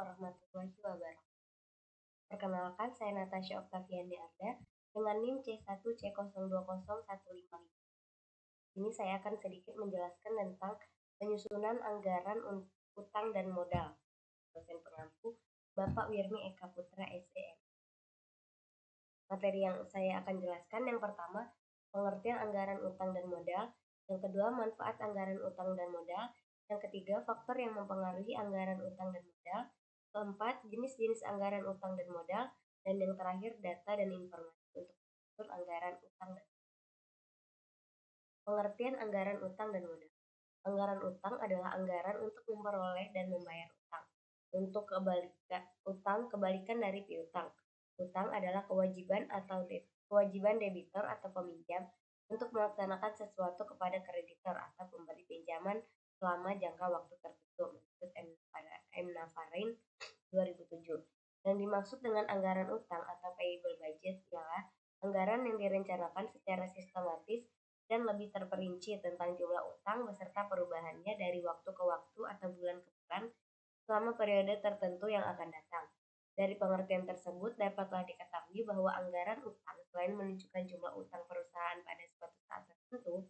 warahmatullahi wabarakatuh. Perkenalkan, saya Natasha Oktaviani Arda dengan NIM C1C020155. Ini saya akan sedikit menjelaskan tentang penyusunan anggaran utang dan modal. Dosen pengampu Bapak Wirmi Eka Putra SDM. Materi yang saya akan jelaskan yang pertama, pengertian anggaran utang dan modal. Yang kedua, manfaat anggaran utang dan modal. Yang ketiga, faktor yang mempengaruhi anggaran utang dan modal. Keempat, jenis-jenis anggaran utang dan modal. Dan yang terakhir, data dan informasi untuk mengatur anggaran utang dan modal. Pengertian anggaran utang dan modal. Anggaran utang adalah anggaran untuk memperoleh dan membayar utang. Untuk kebalikan dari piutang. Utang adalah kewajiban debitur atau peminjam untuk melaksanakan sesuatu kepada kreditor atau pemberi pinjaman selama jangka waktu tertentu, menurut M. Navarin 2007. Yang dimaksud dengan anggaran utang atau payable budget ialah anggaran yang direncanakan secara sistematis dan lebih terperinci tentang jumlah utang beserta perubahannya dari waktu ke waktu atau bulan ke bulan selama periode tertentu yang akan datang. Dari pengertian tersebut dapatlah diketahui bahwa anggaran utang selain menunjukkan jumlah utang perusahaan pada suatu saat tertentu,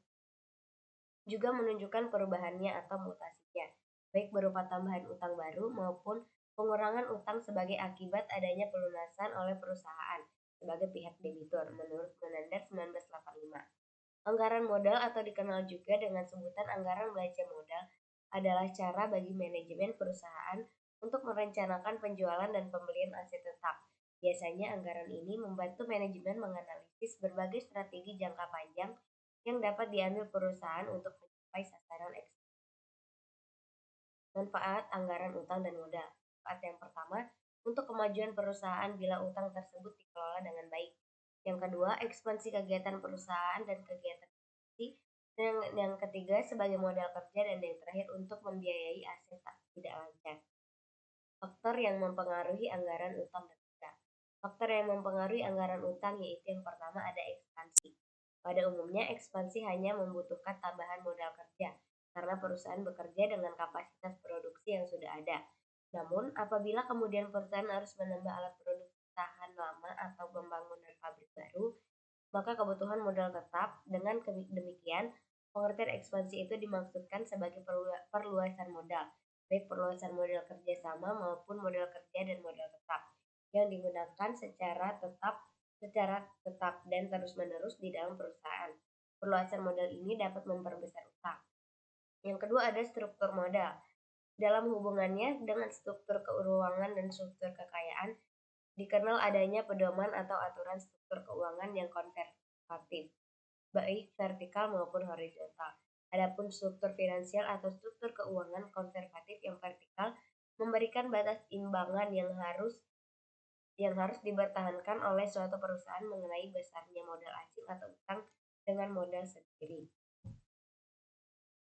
juga menunjukkan perubahannya atau mutasinya, baik berupa tambahan utang baru maupun pengurangan utang sebagai akibat adanya pelunasan oleh perusahaan sebagai pihak debitur, menurut Menander 1985. Anggaran modal atau dikenal juga dengan sebutan anggaran belanja modal adalah cara bagi manajemen perusahaan untuk merencanakan penjualan dan pembelian aset tetap. Biasanya anggaran ini membantu manajemen menganalisis berbagai strategi jangka panjang yang dapat diambil perusahaan untuk mencapai sasaran ekspektasi. Manfaat anggaran utang dan modal. Manfaat yang pertama, untuk kemajuan perusahaan bila utang tersebut dikelola dengan baik. Yang kedua, ekspansi kegiatan perusahaan dan kegiatan investasi. Dan yang ketiga, sebagai modal kerja. Dan yang terakhir, untuk membiayai aset tidak lancar. Faktor yang mempengaruhi anggaran utang dan modal. Faktor yang mempengaruhi anggaran utang yaitu yang pertama ada ekspansi. Pada umumnya, ekspansi hanya membutuhkan tambahan modal kerja karena perusahaan bekerja dengan kapasitas produksi yang sudah ada. Namun, apabila kemudian perusahaan harus menambah alat produksi tahan lama atau pembangunan pabrik baru, maka kebutuhan modal tetap. Dengan demikian, pengertian ekspansi itu dimaksudkan sebagai perluasan modal, baik perluasan modal kerjasama maupun modal kerja dan modal tetap, yang digunakan secara tetap dan terus-menerus di dalam perusahaan. Perluasan modal ini dapat memperbesar utang. Yang kedua ada struktur modal. Dalam hubungannya dengan struktur keuangan dan struktur kekayaan, dikenal adanya pedoman atau aturan struktur keuangan yang konservatif, baik vertikal maupun horizontal. Adapun struktur finansial atau struktur keuangan konservatif yang vertikal memberikan batas imbangan yang harus dipertahankan oleh suatu perusahaan mengenai besarnya modal asing atau utang dengan modal sendiri.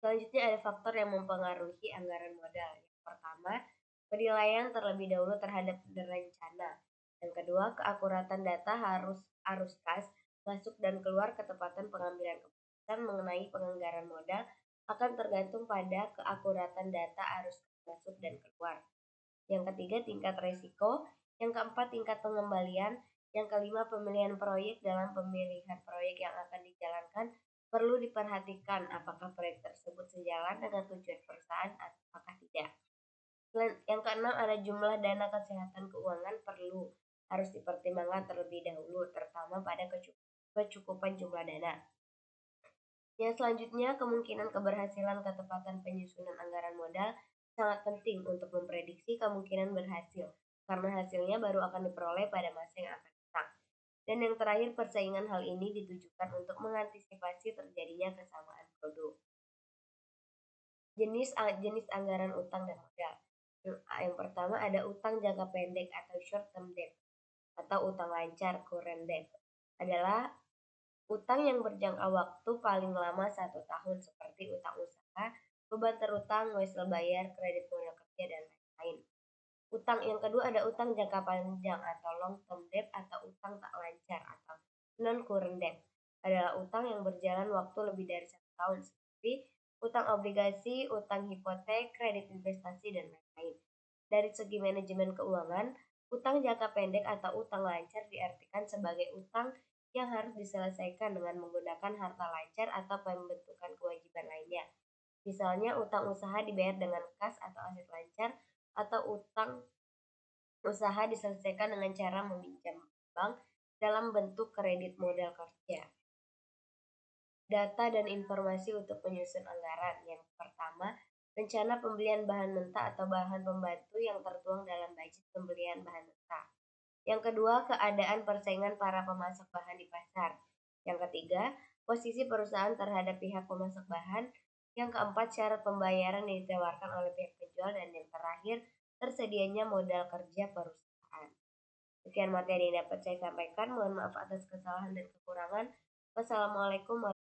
Selanjutnya ada faktor yang mempengaruhi anggaran modal. Yang pertama, penilaian terlebih dahulu terhadap rencana. Yang kedua, keakuratan data arus kas, masuk dan keluar, ketepatan pengambilan keputusan mengenai penganggaran modal akan tergantung pada keakuratan data arus kas, masuk dan keluar. Yang ketiga, tingkat resiko. Yang keempat, tingkat pengembalian. Yang kelima, pemilihan proyek. Dalam pemilihan proyek yang akan dijalankan, perlu diperhatikan apakah proyek tersebut sejalan dengan tujuan perusahaan atau apakah tidak. Yang keenam ada jumlah dana kesehatan keuangan harus dipertimbangkan terlebih dahulu, terutama pada kecukupan jumlah dana. Yang selanjutnya, kemungkinan keberhasilan ketepatan penyusunan anggaran modal sangat penting untuk memprediksi kemungkinan berhasil, karena hasilnya baru akan diperoleh pada masa yang akan datang. Dan yang terakhir, persaingan hal ini ditujukan untuk mengantisipasi terjadinya kesamaan produk. Jenis anggaran utang dan modal. Yang pertama ada utang jangka pendek atau short term debt atau utang lancar current debt. Adalah utang yang berjangka waktu paling lama 1 tahun seperti utang usaha, beban terutang, wesel bayar, kredit modal kerja, dan lain-lain. Utang yang kedua ada utang jangka panjang atau long term debt atau utang tak lancar atau non current debt. Adalah utang yang berjalan waktu lebih dari 1 tahun seperti utang obligasi, utang hipotek, kredit investasi, dan lain-lain. Dari segi manajemen keuangan, utang jangka pendek atau utang lancar diartikan sebagai utang yang harus diselesaikan dengan menggunakan harta lancar atau pembentukan kewajiban lainnya. Misalnya utang usaha dibayar dengan kas atau aset lancar, atau utang usaha diselesaikan dengan cara meminjam bank dalam bentuk kredit modal kerja. Data dan informasi untuk penyusun anggaran. Yang pertama, rencana pembelian bahan mentah atau bahan pembantu yang tertuang dalam budget pembelian bahan mentah. Yang kedua, keadaan persaingan para pemasok bahan di pasar. Yang ketiga, posisi perusahaan terhadap pihak pemasok bahan. Yang keempat, syarat pembayaran yang ditawarkan oleh pihak penjual. Dan yang terakhir, tersedianya modal kerja perusahaan. Sekian materi yang dapat saya sampaikan. Mohon maaf atas kesalahan dan kekurangan. Wassalamualaikum warahmatullahi wabarakatuh.